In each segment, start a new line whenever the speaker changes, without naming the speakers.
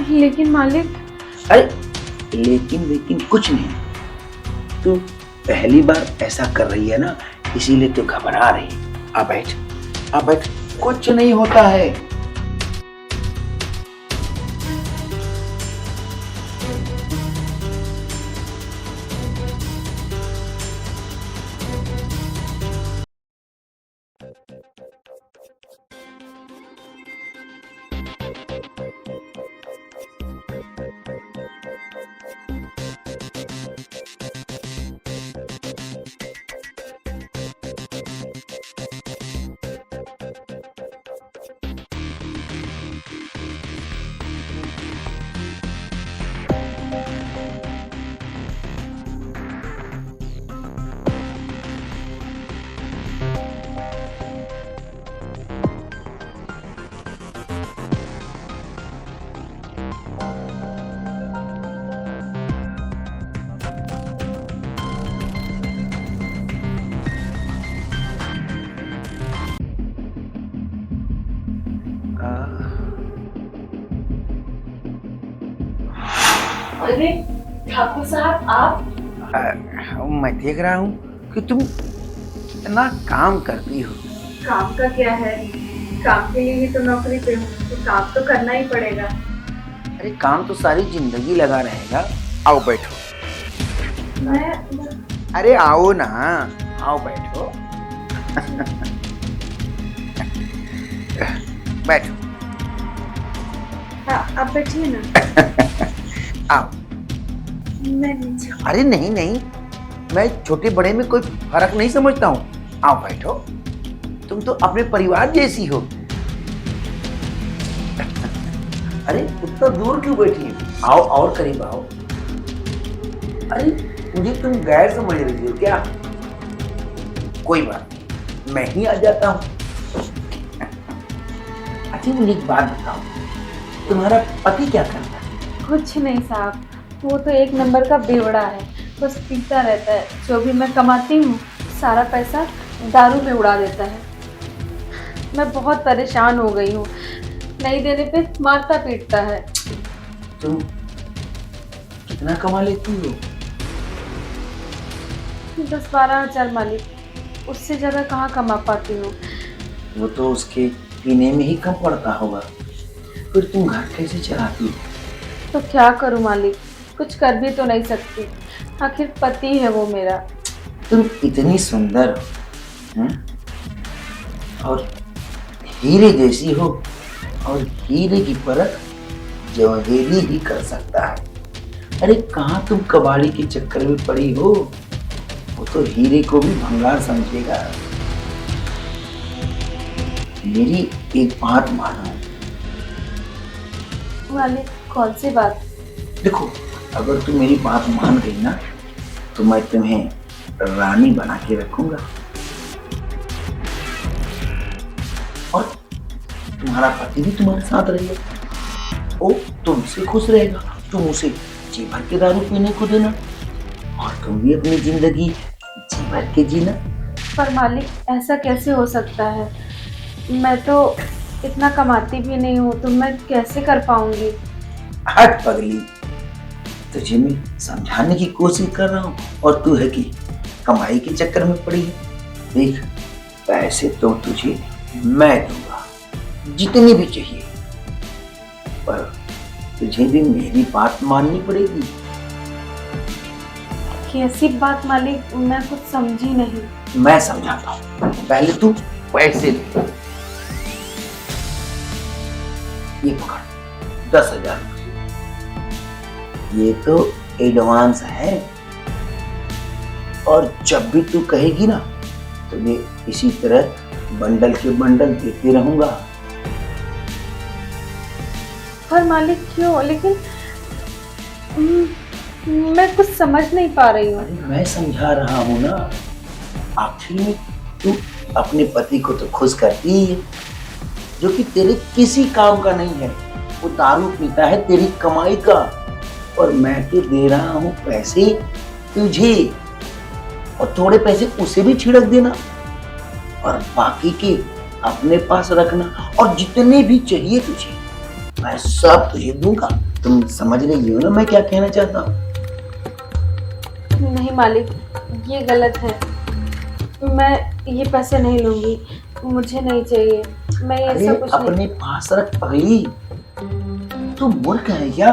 लेकिन मालिक।
अरे लेकिन कुछ नहीं। तू पहली बार ऐसा कर रही है ना, इसीलिए तो घबरा रही। आ बैठ, आ बैठ, कुछ नहीं होता है।
अरे ठाकुर साहब, आप?
मैं देख रहा हूँ कि तुम इतना काम करती हो।
काम का क्या है, काम के लिए ही तो नौकरी पे हूँ, तो काम तो करना ही पड़ेगा।
अरे काम तो सारी जिंदगी लगा रहेगा। आओ बैठो।
मैं
अरे आओ ना, आओ बैठो। बैठो।
हाँ, आप बैठिए ना।
आओ।
मैं नीचे।
अरे नहीं नहीं, मैं छोटे बड़े में कोई फर्क नहीं समझता हूँ। आओ बैठो, तुम तो अपने परिवार जैसी हो। अरे उतना दूर क्यों बैठी हो? आओ और करीब आओ। अरे मुझे तुम गैर समझ रही हो क्या? कोई बात नहीं, मैं ही आ जाता हूँ। अच्छा मुझे एक बात बताओ, तुम्हारा पति क्या करता है?
कुछ नहीं साहब, वो तो एक नंबर का बेवड़ा है, बस पीता रहता है। जो भी मैं कमाती हूँ सारा पैसा दारू में उड़ा देता है। मैं बहुत परेशान हो गई हूँ, नहीं देने पे मारता पीटता है।
तुम कितना कमा लेती हो?
10-12 हजार मालिक, उससे ज़्यादा कहाँ कमा पाती हूँ।
वो तो उसके पीने में ही कम पड़ता होगा। फिर तुम घर कैसे चलाती हो?
तो क्या करूँ मालिक, कुछ कर भी तो नहीं सकती, आखिर पति है वो मेरा।
तुम इतनी सुंदर हो, हैं? और हीरे जैसी हो, और हीरे की परख जवेरी ही कर सकता है। अरे कहाँ तुम कबाड़ी के चक्कर में पड़ी हो? वो तो हीरे को भी भंगार समझेगा। मेरी एक बात मानो।
मालिक कौन सी बात?
देखो, अगर तुम मेरी बात मान गई ना, तो मैं तुम्हें रानी बना के रखूंगा, और तुम्हारा पति भी तुम्हारे साथ रहेगा। वो तुमसे खुश रहेगा, तुम उसे जी भर के दारू पीने को देना, और तुम भी अपनी जिंदगी जी भर के जीना।
पर मालिक ऐसा कैसे हो सकता है, मैं तो इतना कमाती भी नहीं हूँ, तो मैं कैसे कर पाऊंगी?
हट पगली, तुझे मैं समझाने की कोशिश कर रहा हूँ, और तू है कि कमाई के चक्कर में पड़ी है। देख, पैसे तो तुझे मैं दूंगा, जितने भी चाहिए, पर तुझे भी मेरी बात माननी पड़ेगी।
कैसी बात मालिक, मैं कुछ समझी नहीं।
मैं समझाता हूँ, पहले तू पैसे दे। ये पकड़, 10,000 रुपये। ये तो एडवांस है, और जब भी तू कहेगी ना, तो मैं इसी तरह बंडल के बंडल देते रहूंगा।
पर मालिक क्यों? लेकिन मैं कुछ समझ नहीं पा रही हूँ।
अरे मैं समझा रहा हूँ ना, आखिर में तू अपने पति को तो खुश करती ही है, जो कि तेरे किसी काम का नहीं है। वो दारू पीता है तेरी कमाई का, और मैं तो दे रहा हूँ पैसे तुझे, और थोड़े पैसे उसे भी छिड़क देना, और बाकी के अपने पास रखना, और जितने भी चाहिए तुझे मैं सब तुझे दूंगा। तुम समझ रही हो ना मैं क्या कहना चाहता हूँ?
नहीं मालिक, ये गलत है। मैं ये पैसे नहीं लूंगी, मुझे नहीं चाहिए। मैं ये
अरे
सब कुछ नहीं।
अपने पास रख पगली, तू मूर्ख है क्या?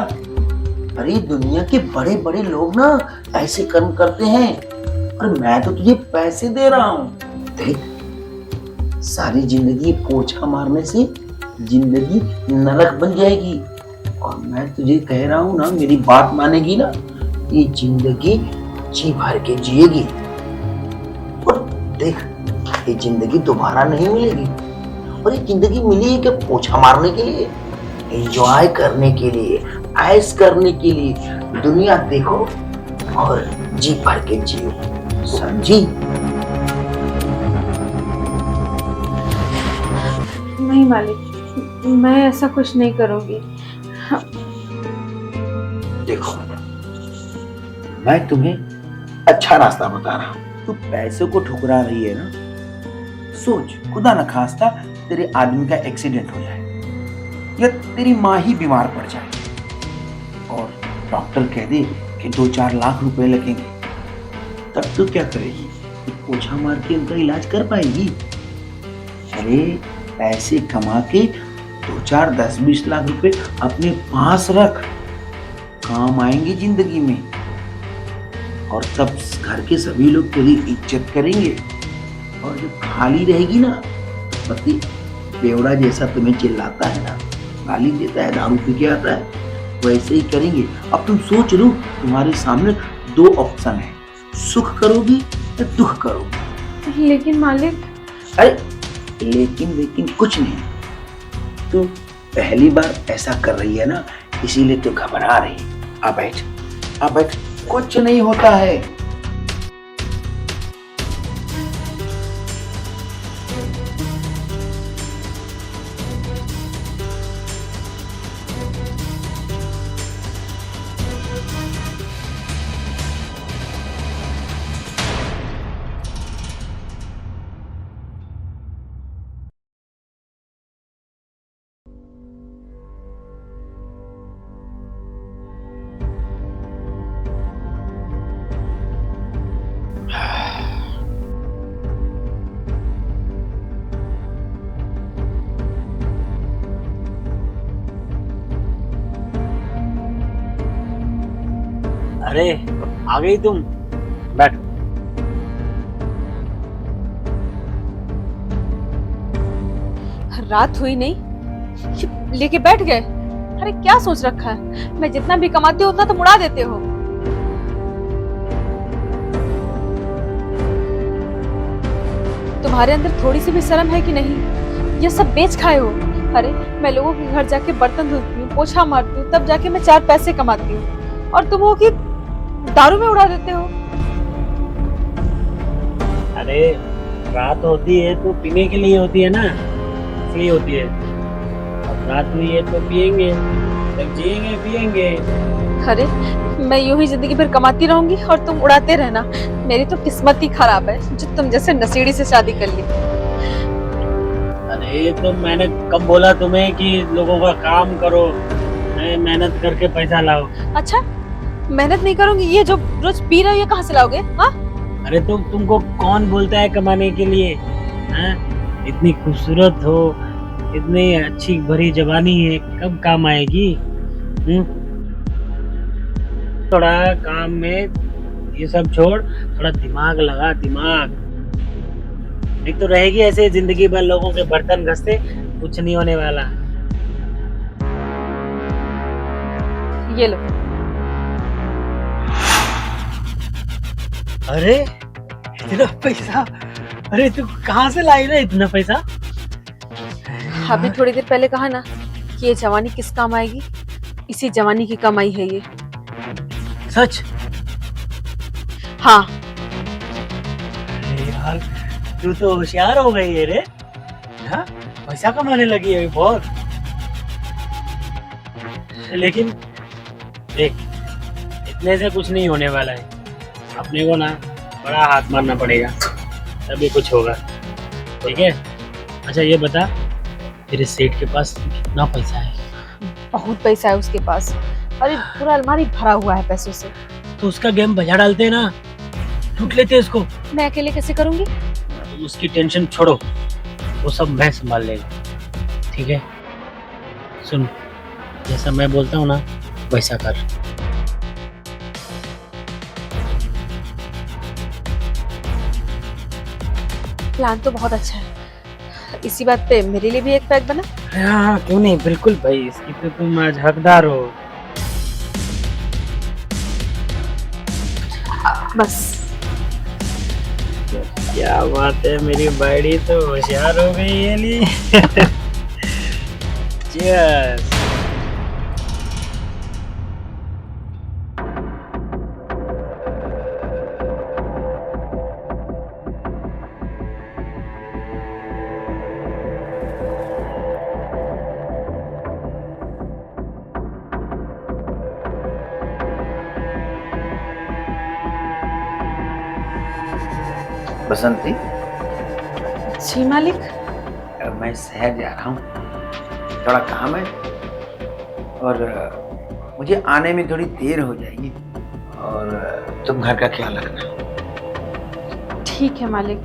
अरे दुनिया के बड़े बड़े लोग ना ऐसे कर्म करते हैं, और मैं तो तुझे पैसे दे रहा हूँ। देख, सारी जिंदगी पोछा मारने से जिंदगी नरक बन जाएगी, और मैं तुझे कह रहा हूँ ना, मेरी बात मानेगी ना, ये जिंदगी जी भर के जिएगी। और देख, ये जिंदगी दोबारा नहीं मिलेगी, और ये जिंदगी मिली है कि पोछा मारने के लिए, एंजॉय करने के लिए, ऐश करने के लिए। दुनिया देखो और जी भर के जियो, समझी?
नहीं मालिक, मैं ऐसा कुछ नहीं करूंगी।
देखो, मैं तुम्हें अच्छा रास्ता बता रहा हूँ। तू पैसे को ठुकरा रही है ना, सोच खुदा न खास्ता तेरे आदमी का एक्सीडेंट हो जाए, या तेरी माँ ही बीमार पड़ जाए, और डॉक्टर कह दे कि 2-4 लाख रुपए लगेंगे, तब तो क्या करेगी? तू पोछा मार के उनका इलाज कर पाएगी? अरे पैसे कमा के 2-4, 10-20 लाख रुपए अपने पास रख, काम आएंगे जिंदगी में, और तब घर के सभी लोग तेरी इज्जत करेंगे। और जब खाली रहेगी ना, पति बेवड़ा जैसा तुम्हें चिल्लाता है ना, गाली देता है, दारू पी के आता है, वैसे ही करेंगे। अब तुम सोच लो, तुम्हारे सामने 2 ऑप्शन है, सुख करोगी या दुख करोगी।
लेकिन मालिक।
अरे लेकिन कुछ नहीं, तू पहली बार ऐसा कर रही है ना, इसीलिए तो घबरा रही। आ बैठ, कुछ नहीं होता है।
अरे आ गई तुम, बैठ।
रात हुई नहीं, लेके बैठ गए। अरे क्या सोच रखा है? मैं जितना भी कमाती हूँ उतना तुम उड़ा देते हो। तुम्हारे अंदर थोड़ी सी भी शर्म है कि नहीं? ये सब बेच खाए हो। अरे मैं लोगों के घर जाके बर्तन धोती हूँ, पोछा मारती हूँ, तब जाके मैं 4 पैसे कमाती हूँ, और तुम हो कि दारू में उड़ा देते हो।
अरे रात होती है तो पीने के लिए होती है ना, इसलिए होती है। अब रात हुई है तो पिएंगे, तब जिएंगे पिएंगे।
अरे मैं यूं ही जिंदगी भर कमाती रहूंगी और तुम उड़ाते रहना। मेरी तो किस्मत ही खराब है जो तुम जैसे नशेड़ी से शादी कर ली।
अरे तो मैंने कब बोला तुम्हें कि लोगों का काम करो, मेहनत करके पैसा लाओ?
अच्छा, मेहनत नहीं करूंगी? ये जो रोज पी रहे हो ये कहाँ से लाओगे? हाँ,
अरे तो तुमको कौन बोलता है कमाने के लिए? हैं? इतनी खूबसूरत हो, इतनी अच्छी भरी जवानी है, कब काम आएगी? थोड़ा काम में ये सब छोड़, थोड़ा दिमाग लगा, दिमाग। एक तो रहेगी ऐसे जिंदगी भर लोगों के बर्तन घसते, कुछ नहीं होने वाला।
ये लो।
अरे इतना पैसा, अरे तू कहाँ से लाई ना इतना पैसा?
अभी थोड़ी देर पहले कहा ना कि ये जवानी किस काम आएगी, इसी जवानी की कमाई है ये।
सच?
हाँ।
अरे यार तू तो होशियार हो गई है रे। हाँ, पैसा कमाने लगी है बहुत। लेकिन देख, इतने से कुछ नहीं होने वाला है। अपने को ना बड़ा हाथ मारना पड़ेगा, तभी कुछ होगा। ठीक है? अच्छा ये बता, तेरे सेठ के पास कितना पैसा है?
बहुत पैसा है उसके पास, अरे पूरा अलमारी भरा हुआ है पैसों से।
तो उसका गेम बजा डालते हैं ना, लूट लेते हैं उसको।
मैं अकेले कैसे करूंगी?
उसकी टेंशन छोड़ो, वो सब मैं संभाल लेगा, ठीक है? सुन, जैसा मैं बोलता हूँ ना वैसा कर।
प्लान तो बहुत अच्छा है। इसी बात पे मेरे लिए भी एक पैक बना।
हाँ क्यों नहीं, बिल्कुल भाई, इसकी तो तुम आज हकदार हो।
बस।
क्या बात है, मेरी बाड़ी तो होशियार हो गई है ली। Cheers.
बसंती,
जी मालिक।
मैं शहर जा रहा हूँ, थोड़ा काम है और मुझे आने में थोड़ी देर हो जाएगी और तुम घर का ख्याल रखना।
ठीक है मालिक।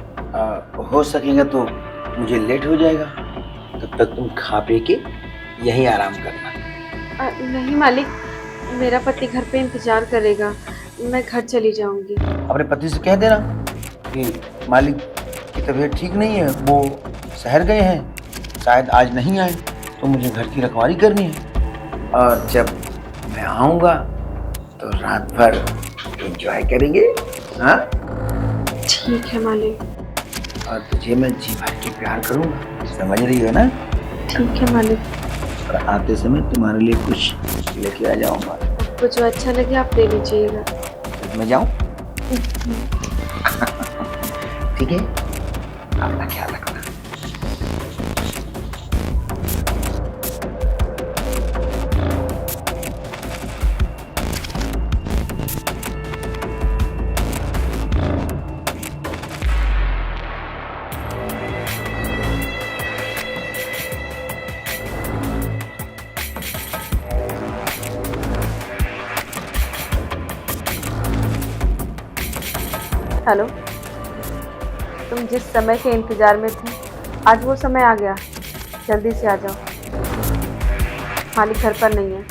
हो सकेगा तो मुझे लेट हो जाएगा, तब तक तुम खा पी के यहीं आराम करना।
नहीं मालिक, मेरा पति घर पे इंतजार करेगा, मैं घर चली जाऊंगी।
अपने पति से कह देना कि मालिक की तबीयत ठीक नहीं है, वो शहर गए हैं, शायद आज नहीं आए, तो मुझे घर की रखवाली करनी है और जब मैं आऊँगा तो रात भर एंजॉय करेंगे। हाँ
ठीक है मालिक।
और तुझे मैं जी भर के प्यार करूँगा, समझ रही हो ना?
ठीक है मालिक।
और आते समय तुम्हारे लिए कुछ लेके आ जाऊँगा।
आपको जो अच्छा लगे आप ले लीजिएगा।
मैं जाऊँ? ठीक है, अपना ख्याल रखना।
हेलो, तुम जिस समय के इंतजार में थे आज वो समय आ गया, जल्दी से आ जाओ। मालिक घर पर नहीं है।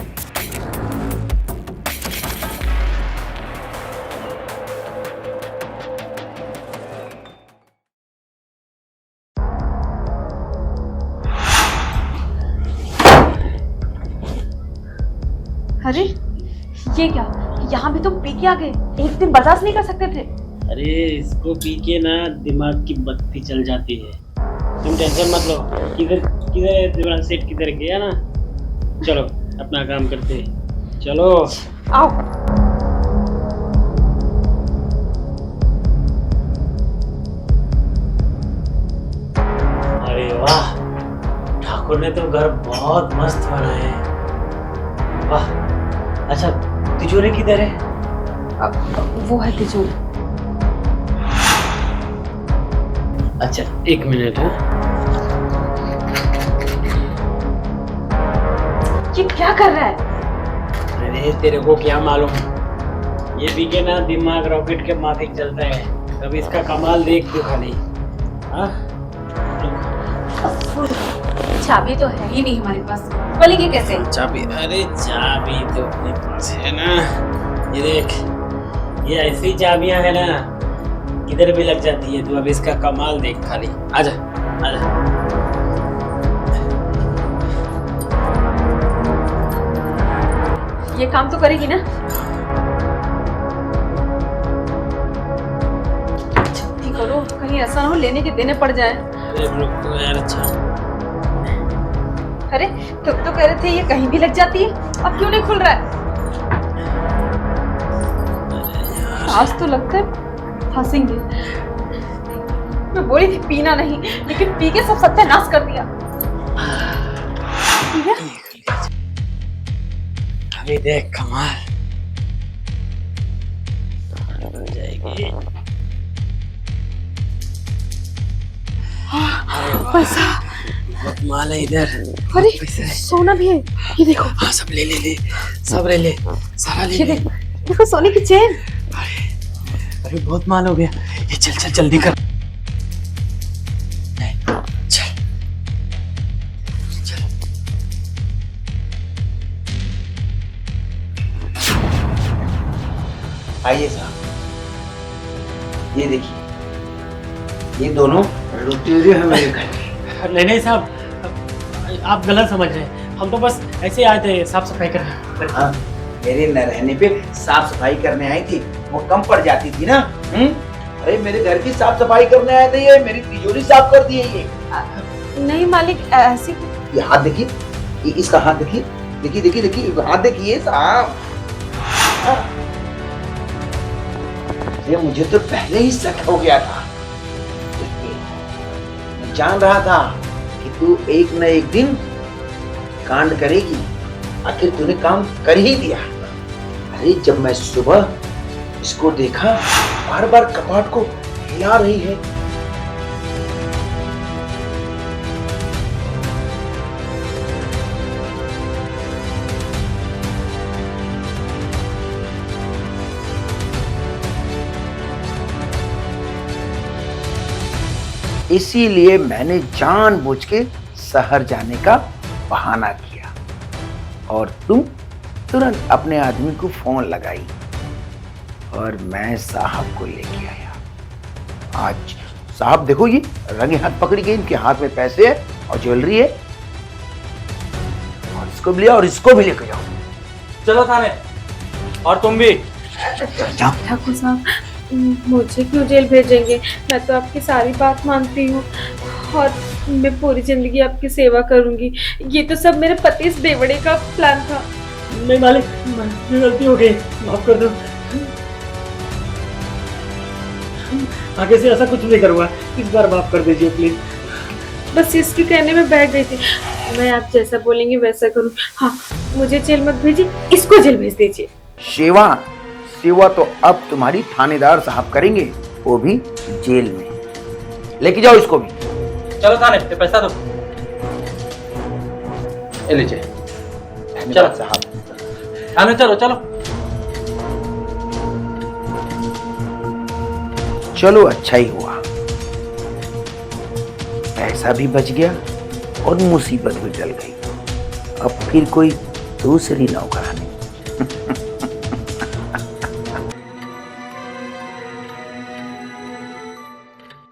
अरे ये क्या, यहाँ भी तुम पी के आ गए? एक दिन बर्दाश्त नहीं कर सकते थे?
अरे इसको पी के ना दिमाग की बत्ती चल जाती है, तुम टेंशन मत लो। किधर किधर दिमाग सेट किधर गया ना। चलो अपना काम करते हैं, चलो
आओ।
अरे वाह, ठाकुर ने तो घर बहुत मस्त बनाया है। वाह, अच्छा तिजोरी किधर है?
अब वो है तिजोरी।
अच्छा एक मिनट है।
ये क्या कर रहा है?
अरे तेरे को क्या मालूम, ये भी के ना दिमाग रॉकेट के माफिक चलता है। कभी इसका कमाल देख तू खाली। हाँ
चाबी तो है ही नहीं हमारे पास, खोलेंगे कैसे?
चाबी, अरे चाबी तो अपने पास है ना, ये देख, ये ऐसी चाबियां है ना किधर भी लग जाती है। तू अब इसका कमाल देख खाली। आजा आजा।
ये काम तो करेगी ना? जल्दी करो, कहीं ऐसा ना हो लेने के देने पड़ जाए।
अरे रुक तो यार। अच्छा
अरे तुम तो कह रहे थे ये कहीं भी लग जाती है, अब क्यों नहीं खुल रहा है? आज तो लगता है फंसेंगे। मैं बोली थी पीना नहीं, लेकिन पी के सब सत्यानाश कर दिया। ठीक है?
अभी देख कमाल हो जाएगी।
बसा
बहुत माल है इधर।
अरे
पैसे है।
सोना भी है, ये देखो,
हाँ सब ले ले ले, सब ले ले, सारा ले
ये
ले।
देखो, देखो सोने की चेन।
अरे बहुत माल हो गया, ये चल चल जल्दी कर। चल चल।
आइए साहब, ये देखिए, ये दोनों लुटेरे हैं मेरे घर के।
नहीं नहीं साहब, आप गलत समझ रहे हैं। हम तो बस ऐसे ही आए थे साफ सफाई करने।
हाँ, मेरे न रहने पे साफ सफाई करने आई थी, वो कम पड़ जाती थी ना। अरे मेरे घर की साफ सफाई करने आए थे, ये मेरी तिजोरी साफ कर दी है ये।
नहीं मालिक, ऐसी
ये हाथ देखिए, ये इसका हाथ देखिए, देखिए देखिए देखिए हाथ देखिए साहब। ये मुझे तो पहले ही शक हो गया था, मैं जान रहा था कि तू एक न एक दिन कांड करेगी। आखिर तूने काम कर ही दिया। अरे जब मैं सुबह इसको देखा, बार बार कपाट को हिला रही है। इसीलिए मैंने जानबूझ के शहर जाने का बहाना किया और तुम तुरंत अपने आदमी को फोन लगाई और मैं साहब को लेके आया। आज साहब देखो, ये रंगे हाथ पकड़ी गई, इनके हाथ में पैसे है और ज्वेलरी है। और इसको भी लिया और इसको भी लेके जाओ।
चलो थाने, और तुम भी।
जाओ।
ठाकुर साहब, मुझे क्यों जेल भेजेंगे? मैं तो आपकी सारी बात मानती हूँ और मैं पूरी जिंदगी आपकी सेवा करूंगी। ये तो सब मेरे पति इस बेवड़े का प्लान था।
नहीं मालिक, मेरी गलती हो गई, माफ कर दो। आगे से ऐसा कुछ नहीं करूँगा, इस बार माफ कर दीजिए प्लीज।
बस इसके कहने में बैठ गई थी। मैं आप जैसा बोलेंगे वैसा करूँ। हाँ, मुझे जेल मत भेजिए, इसको जेल भेज दीजिए।
सेवा तो अब तुम्हारी थानेदार साहब करेंगे, वो भी जेल में। लेके जाओ इसको भी।
चलो थाने पे, पैसा दो। ये लीजिए।
चलो साहब,
थाने चलो चलो।
चलो अच्छा ही हुआ, पैसा भी बच गया और मुसीबत भी टल गई। अब फिर कोई दूसरी नौकरानी